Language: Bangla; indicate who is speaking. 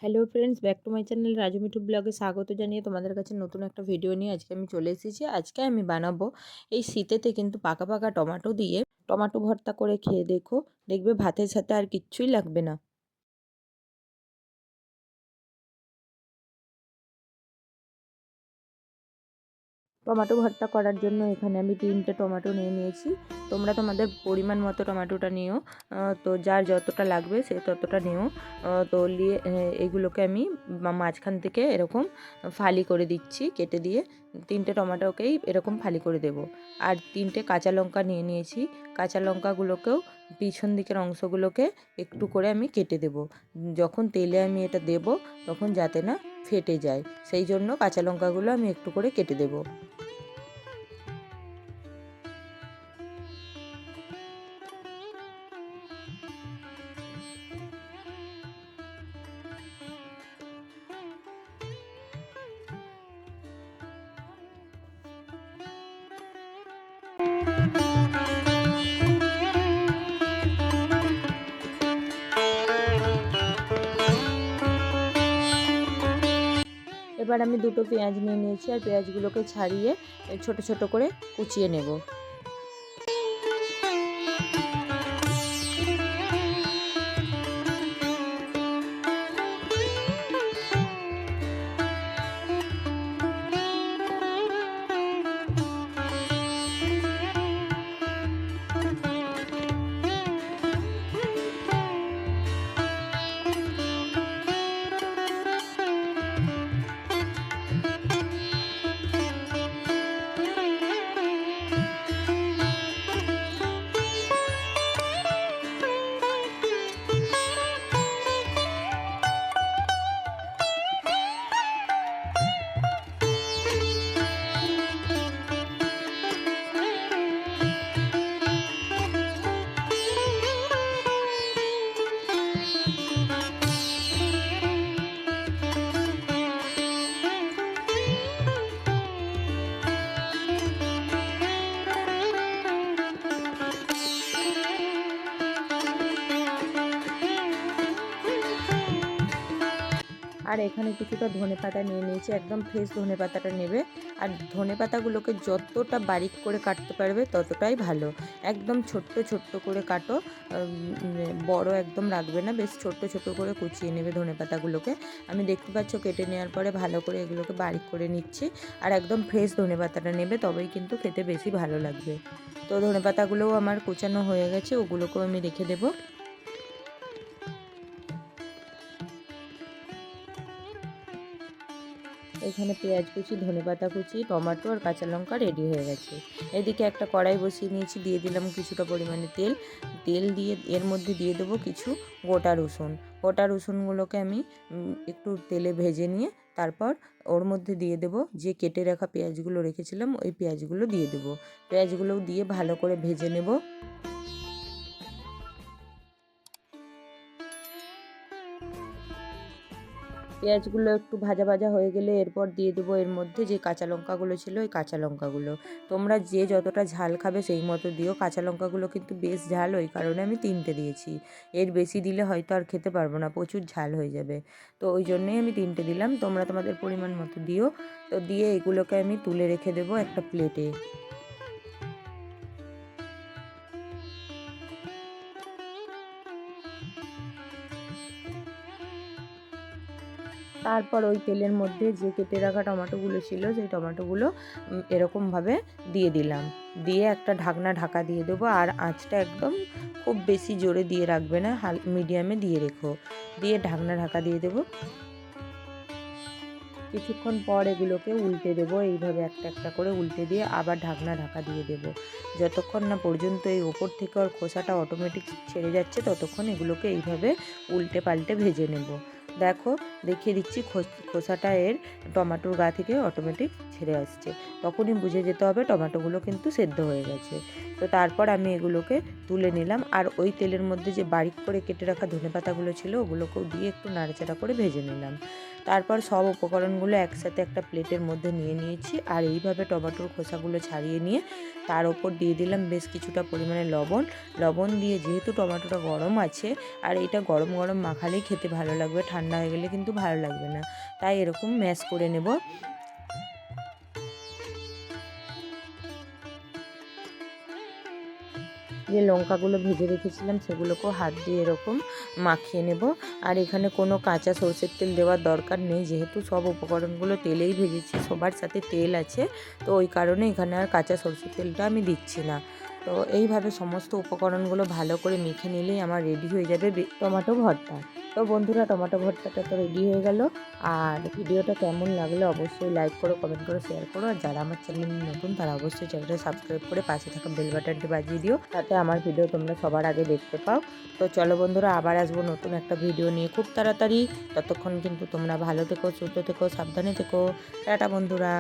Speaker 1: Hello friends, back to my channel Raju Mithu ব্লগে স্বাগত জানিয়ে তোমাদের কাছে নতুন একটা ভিডিও নিয়ে আজকে আমি চলে এসেছি। আজকে আমি বানাবো এই শীতেতে কিন্তু পাকা পাকা টমেটো দিয়ে টমেটো ভর্তা করে খেয়ে দেখো, দেখবে ভাতের সাথে আর কিচ্ছুই লাগবে না। টমেটো ভর্তা করার জন্য এখানে আমি 3টে টমেটো নিয়ে নিয়েছি। তোমরা তোমাদের পরিমাণ মতো টমেটোটা নিও, তো যার যতটা লাগবে সে ততটা নিও। তো নিয়ে এইগুলোকে আমি মাঝখান থেকে এরকম ফালি করে দিচ্ছি, কেটে দিয়ে 3টে টমেটোকেই এরকম ফালি করে দেব। আর 3টে কাঁচা লঙ্কা নিয়ে নিয়েছি। কাঁচা লঙ্কাগুলোকেও পিছন দিকের অংশগুলোকে একটু করে আমি কেটে দেব। যখন তেলে আমি এটা দেব তখন যাতে না ফেটে যায়, সেই জন্য কাঁচা লঙ্কাগুলো আমি একটু করে কেটে দেব। এবার আমি 2টো পেঁয়াজ নিয়ে নিয়েছি, আর পেঁয়াজগুলোকে ছাড়িয়ে ছোট ছোট করে কুচিয়ে নেব। আর এখানে কিছুটা ধনেপাতা নিয়ে নিয়েছি, একদম ফ্রেশ ধনেপাতাটা নেবে। আর ধনেপাতাগুলোকে যতটা বারিক করে কাটতে পারবে ততটাই ভালো। একদম ছোট্ট ছোট্ট করে কাটো, বড় একদম রাখবে না, বেশ ছোট্ট ছোট্ট করে কুচিয়ে নেবে ধনেপাতাগুলোকে। আমি দেখতে পাচ্ছ কেটে নেওয়ার পরে ভালো করে এগুলোকে বারিক করে নিচ্ছি। আর একদম ফ্রেশ ধনেপাতাটা নেবে, তবেই কিন্তু খেতে বেশি ভালো লাগবে। তো ধনেপাতাগুলোও আমার কুচানো হয়ে গেছে, ওগুলোকেও আমি রেখে দেবো। এখানে পেঁয়াজ কুচি, ধনেপাতা কুচি, টমেটো আর কাঁচা লঙ্কা রেডি হয়ে গেছে। এদিকে একটা কড়াই বসিয়ে নিয়েছি, দিয়ে দিলাম কিছুটা পরিমাণে তেল। তেল দিয়ে এর মধ্যে দিয়ে দেবো কিছু গোটা রসুন। গোটা রসুনগুলোকে আমি একটু তেলে ভেজে নিয়ে তারপর ওর মধ্যে দিয়ে দেবো যে কেটে রাখা পেঁয়াজগুলো রেখেছিলাম, ওই পেঁয়াজগুলো দিয়ে দেবো। পেঁয়াজগুলোও দিয়ে ভালো করে ভেজে নেব। পেঁয়াজগুলো একটু ভাজা ভাজা হয়ে গেলে এরপর দিয়ে দেবো এর মধ্যে যে কাঁচা লঙ্কাগুলো ছিল, ওই কাঁচা লঙ্কাগুলো। তোমরা যে যতটা ঝাল খাবে সেই মতো দিও। কাঁচা লঙ্কাগুলো কিন্তু বেশ ঝাল, ওই কারণে আমি 3টে দিয়েছি। এর বেশি দিলে হয়তো আর খেতে পারবো না, প্রচুর ঝাল হয়ে যাবে। তো ওই জন্যই আমি 3টে দিলাম, তোমরা তোমাদের পরিমাণ মতো দিও। তো দিয়ে এগুলোকে আমি তুলে রেখে দেবো একটা প্লেটে। তারপর ওই তেলের মধ্যে যে কেটে রাখা টমেটোগুলো ছিল, সেই টমেটোগুলো এরকমভাবে দিয়ে দিলাম। দিয়ে একটা ঢাকা দিয়ে দেবো। আর আঁচটা একদম খুব বেশি জোরে দিয়ে রাখবে না, মিডিয়ামে দিয়ে রেখো। দিয়ে ঢাকা দিয়ে দেবো। কিছুক্ষণ পর এগুলোকে উল্টে দেবো, এইভাবে একটা একটা করে উল্টে দিয়ে আবার ঢাকা দিয়ে দেবো। যতক্ষণ না পর্যন্ত এই ওপর থেকে ওর খোসাটা অটোমেটিক ছেড়ে যাচ্ছে, ততক্ষণ এগুলোকে এইভাবে উল্টে পাল্টে ভেজে নেব। দেখো, দেখিয়ে দিচ্ছি, খোসাটা এর টমেটোর গা থেকে অটোমেটিক ছেড়ে আসছে। তখনই বুঝে যেতে হবে টমেটোগুলো কিন্তু সেদ্ধ হয়ে গেছে। তো তারপর আমি এগুলোকে তুলে নিলাম। আর ওই তেলের মধ্যে যে বারিক করে কেটে রাখা ধনেপাতাগুলো ছিল, ওগুলোকেও দিয়ে একটু নাড়াচাড়া করে ভেজে নিলাম। তারপর সব উপকরণগুলো একসাথে একটা প্লেটের মধ্যে নিয়ে নিয়েছি। আর এইভাবে টমেটোর খোসাগুলো ছাড়িয়ে নিয়ে তার ওপর দিয়ে দিলাম বেশ কিছুটা পরিমাণে লবণ দিয়ে, যেহেতু টমেটোটা গরম আছে আর এটা গরম গরম মাখালেই খেতে ভালো লাগবে, ঠান্ডা হয়ে গেলে কিন্তু ভালো লাগবে না, তাই এরকম ম্যাশ করে নেব। যে লঙ্কাগুলো ভেজে রেখেছিলাম সেগুলোকেও হাত দিয়ে এরকম মাখিয়ে নেব। আর এখানে কোনো কাঁচা সরষের তেল দেওয়ার দরকার নেই, যেহেতু সব উপকরণগুলো তেলেই ভেজেছি, সবার সাথে তেল আছে, তো ওই কারণে এখানে আর কাঁচা সরষের তেলটা আমি দিচ্ছি না। তো এইভাবে সমস্ত উপকরণগুলো ভালো করে মেখে নিলেই আমার রেডি হয়ে যাবে টমেটো ভর্তা। তো বন্ধুরা, টমেটো ভর্তাটা তো রেডি হয়ে গেল। আর ভিডিওটা কেমন লাগলো অবশ্যই লাইক করো, কমেন্ট করো, শেয়ার করো। আর যারা আমার চ্যানেল নতুন তারা অবশ্যই চ্যানেলটা সাবস্ক্রাইব করে পাশে থাকা বেল বাটনটি বাজিয়ে দিও, তাতে আমার ভিডিও তোমরা সবার আগে দেখতে পাও। তো চলো বন্ধুরা, আবার আসবো নতুন একটা ভিডিও নিয়ে খুব তাড়াতাড়ি। ততক্ষণ কিন্তু তোমরা ভালো থেকো, সুস্থ থেকো, সাবধানে থেকো। টাটা বন্ধুরা।